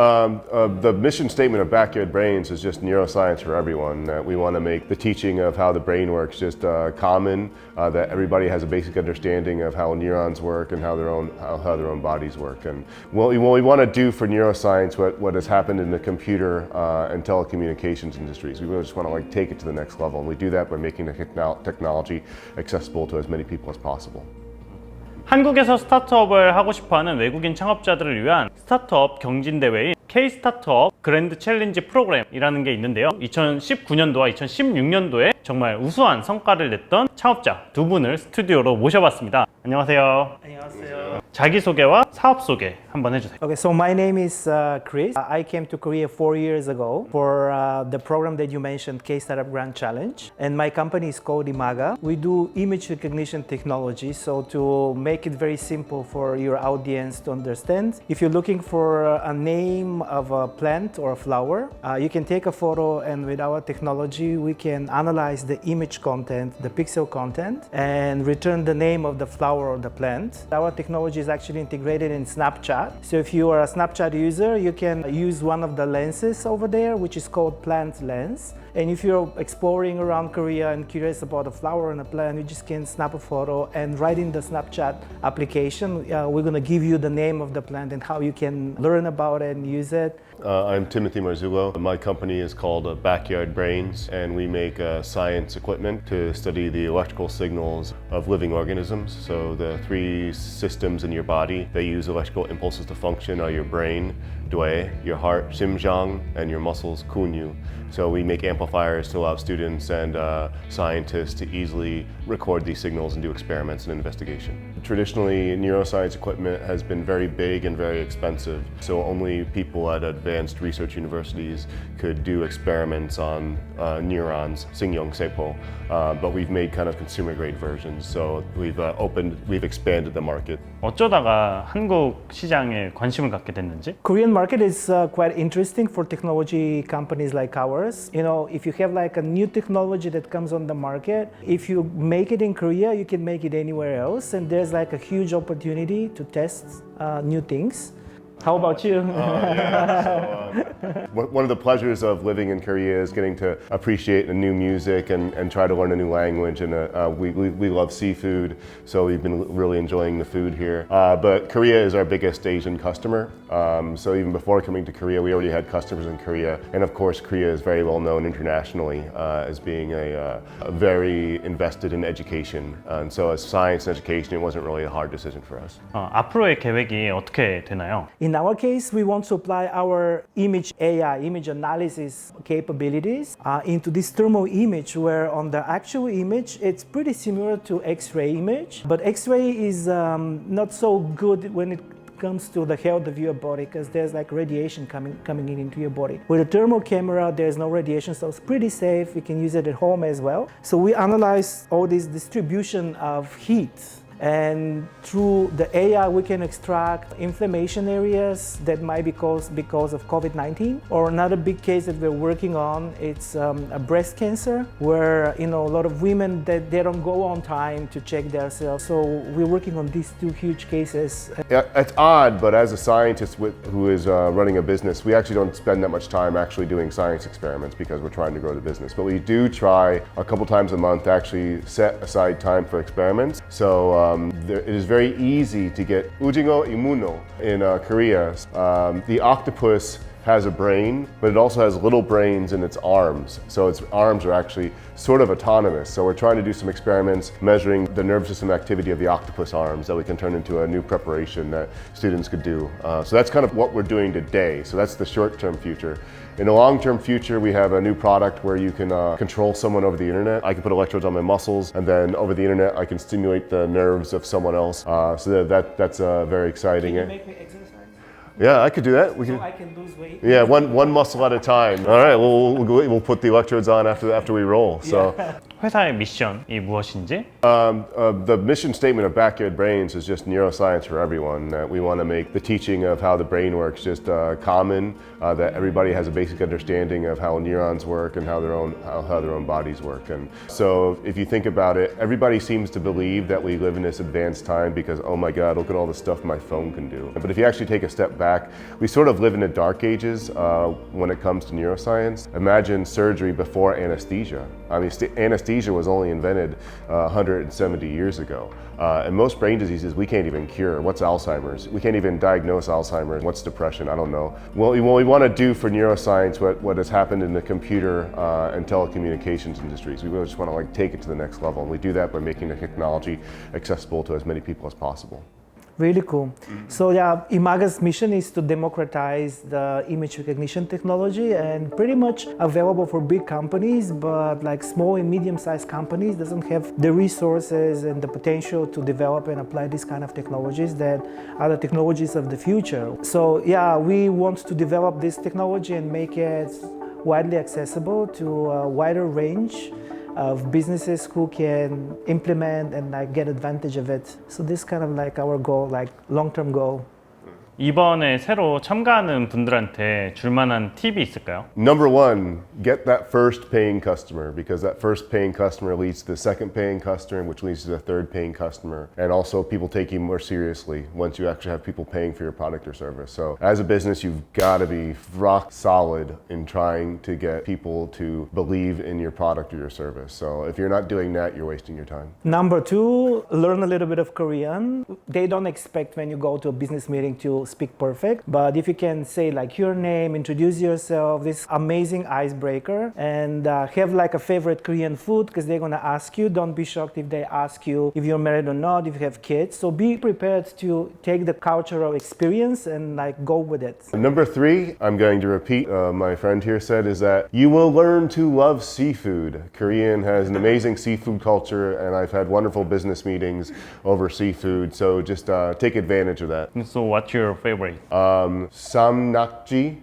The mission statement of Backyard Brains is just neuroscience for everyone. That we want to make the teaching of how the brain works just common. That everybody has a basic understanding of how neurons work and how their own bodies work. And what we want to do for neuroscience, what has happened in the computer and telecommunications industries. We really just want to take it to the next level, and we do that by making the technology accessible to as many people as possible. 한국에서 스타트업을 하고 싶어하는 외국인 창업자들을 위한 스타트업 경진대회인 K-스타트업 그랜드 챌린지 프로그램이라는 게 있는데요. 2019년도와 2016년도에 정말 우수한 성과를 냈던 창업자 두 분을 스튜디오로 모셔봤습니다. 안녕하세요. 안녕하세요. 자기소개와 사업 소개 한번 해주세요. Okay, so my name is Chris. I came to Korea 4 years ago for the program that you mentioned, K-Startup Grand Challenge. And my company is called Imagga. We do image recognition technology, so to make it very simple for your audience to understand, if you're looking for a name of a plant or a flower, you can take a photo, and with our technology, we can analyze the image content, the pixel content, and return the name of the flower or the plant. Our technology is actually integrated in Snapchat. So if you are a Snapchat user, you can use one of the lenses over there, which is called plant lens. And if you're exploring around Korea and curious about a flower and a plant, you just can snap a photo, and right in the Snapchat application, we're going to give you the name of the plant and how you can learn about it and use it. I'm Timothy Marzullo. My company is called Backyard Brains, and we make science equipment to study the electrical signals of living organisms. So the three systems in your body that use electrical impulses to function are your brain, due, your heart, 심장, and your muscles, kunyu. So we make amplifiers to allow students and scientists to easily record these signals and do experiments and investigation. Traditionally, neuroscience equipment has been very big and very expensive, so only people at advanced research universities could do experiments on neurons, 신경세포, but we've made kind of consumer-grade versions, so we've expanded the market. 어쩌다가 한국 시장에 관심을 갖게 됐는지? Korean market is quite interesting for technology companies like ours. You know, if you have like a new technology that comes on the market, if you make it in Korea, you can make it anywhere else, and there's like a huge opportunity to test new things. How about you? One of the pleasures of living in Korea is getting to appreciate the new music and try to learn a new language. And we love seafood, so we've been really enjoying the food here. But Korea is our biggest Asian customer. So even before coming to Korea, we already had customers in Korea. And of course, Korea is very well known internationally as being a very invested in education. And so as science and education, it wasn't really a hard decision for us. 앞으로의 계획이 어떻게 되나요? In our case, we want to apply our image AI, image analysis capabilities into this thermal image, where on the actual image, it's pretty similar to X-ray image, but X-ray is not so good when it comes to the health of your body, because there's like radiation coming into your body. With a thermal camera, there's no radiation, so it's pretty safe. You can use it at home as well. So we analyze all this distribution of heat, and through the AI, we can extract inflammation areas that might be caused because of COVID-19. Or another big case that we're working on, it's a breast cancer, where a lot of women that they don't go on time to check themselves. So we're working on these two huge cases. Yeah, it's odd, but as a scientist who is running a business, we actually don't spend that much time actually doing science experiments because we're trying to grow the business. But we do try a couple times a month to actually set aside time for experiments. So it is very easy to get ujingo imuno in Korea. The octopus has a brain, but it also has little brains in its arms. So its arms are actually sort of autonomous. So we're trying to do some experiments measuring the nervous system activity of the octopus arms that we can turn into a new preparation that students could do. So that's kind of what we're doing today. So that's the short-term future. In the long-term future, we have a new product where you can control someone over the internet. I can put electrodes on my muscles, and then over the internet, I can stimulate the nerves of someone else. So that's very exciting. Can you make me exercise? Yeah, I could do that. So I can lose weight? Yeah, one muscle at a time. All right, we'll put the electrodes on after we roll. So. 회사의 미션이 무엇인지? The mission statement of Backyard Brains is just neuroscience for everyone. That we want to make the teaching of how the brain works just common. That everybody has a basic understanding of how neurons work and how their own bodies work. And so, if you think about it, everybody seems to believe that we live in this advanced time because, oh my God, look at all the stuff my phone can do. But if you actually take a step back back. We sort of live in the dark ages when it comes to neuroscience. Imagine surgery before anesthesia. I mean, anesthesia was only invented 170 years ago. And most brain diseases we can't even cure. What's Alzheimer's? We can't even diagnose Alzheimer's. What's depression? I don't know. Well, we want to do for neuroscience what has happened in the computer and telecommunications industries. We really just want to like take it to the next level. And we do that by making the technology accessible to as many people as possible. Really cool. So yeah, Imagga's mission is to democratize the image recognition technology and pretty much available for big companies, but like small and medium-sized companies doesn't have the resources and the potential to develop and apply these kind of technologies that are the technologies of the future. So yeah, we want to develop this technology and make it widely accessible to a wider range of businesses who can implement and like get advantage of it. So this is kind of like our goal, like long-term goal. 이번에 새로 참가하는 분들한테 줄 만한 팁이 있을까요? Number one, get that first paying customer, because that first paying customer leads to the second paying customer, which leads to the third paying customer. And also people take you more seriously once you actually have people paying for your product or service. So as a business, you've got to be rock solid in trying to get people to believe in your product or your service. So if you're not doing that, you're wasting your time. Number two, learn a little bit of Korean. They don't expect when you go to a business meeting to speak perfect, but if you can say like your name, introduce yourself, this amazing icebreaker, and have like a favorite Korean food, because they're gonna ask you. Don't be shocked if they ask you if you're married or not, if you have kids. So be prepared to take the cultural experience and like go with it. Number three, I'm going to repeat my friend here said, is that you will learn to love seafood. Korean has an amazing seafood culture, and I've had wonderful business meetings over seafood, so just take advantage of that. So what's your favorite? Samnakji.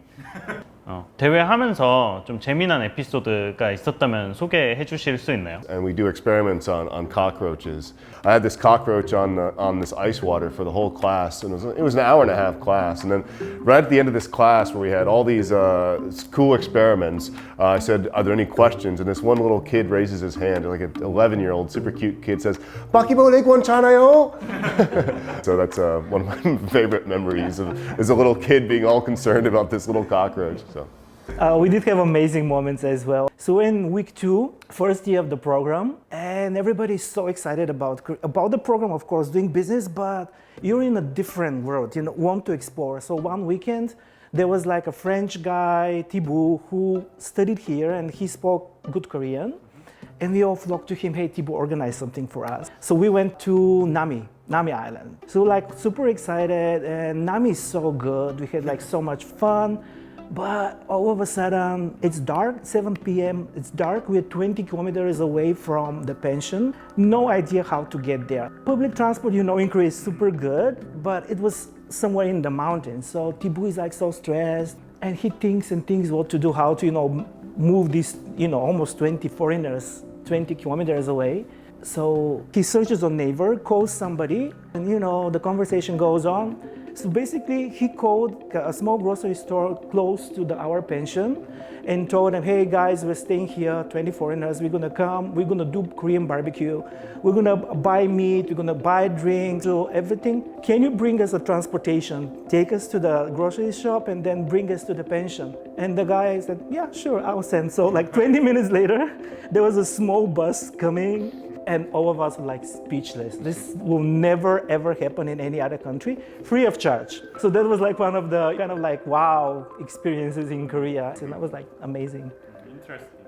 대회하면서 좀 재미난 에피소드가 있었다면 소개해 주실 수 있나요? And we do experiments on cockroaches. I had this cockroach on this ice water for the whole class, and it was an hour and a half class. And then right at the end of this class, where we had all these cool experiments, I said, "Are there any questions?" And this one little kid raises his hand, like an 11-year-old, super cute kid, says, "바퀴벌레 괜찮아요?" So that's one of my favorite memories is a little kid being all concerned about this little cockroach. So. We did have amazing moments as well. So in week 2, first year of the program, and everybody's so excited about the program, of course, doing business, but you're in a different world, you know, want to explore. So one weekend, there was like a French guy, Thibaut, who studied here, and he spoke good Korean. And we all flocked to him, "Hey, Thibaut, organize something for us." So we went to Nami Island. So like super excited, and Nami is so good. We had like so much fun. But all of a sudden, it's dark, 7 p.m., it's dark, we're 20 kilometers away from the pension. No idea how to get there. Public transport, you know, in Korea is super good, but it was somewhere in the mountains. So Thibaut is like so stressed, and he thinks what to do, how to, you know, move these, you know, almost 20 foreigners 20 kilometers away. So he searches on Naver, calls somebody, and, you know, the conversation goes on. So basically, he called a small grocery store close to our pension and told them, "Hey guys, we're staying here, 20 foreigners, we're gonna come, we're gonna do Korean barbecue, we're gonna buy meat, we're gonna buy drinks, so everything. Can you bring us a transportation? Take us to the grocery shop and then bring us to the pension." And the guy said, "Yeah, sure, I'll send." So like 20 minutes later, there was a small bus coming, and all of us were like speechless. This will never ever happen in any other country, free of charge. So that was like one of the kind of like wow experiences in Korea, and that was like amazing. Interesting.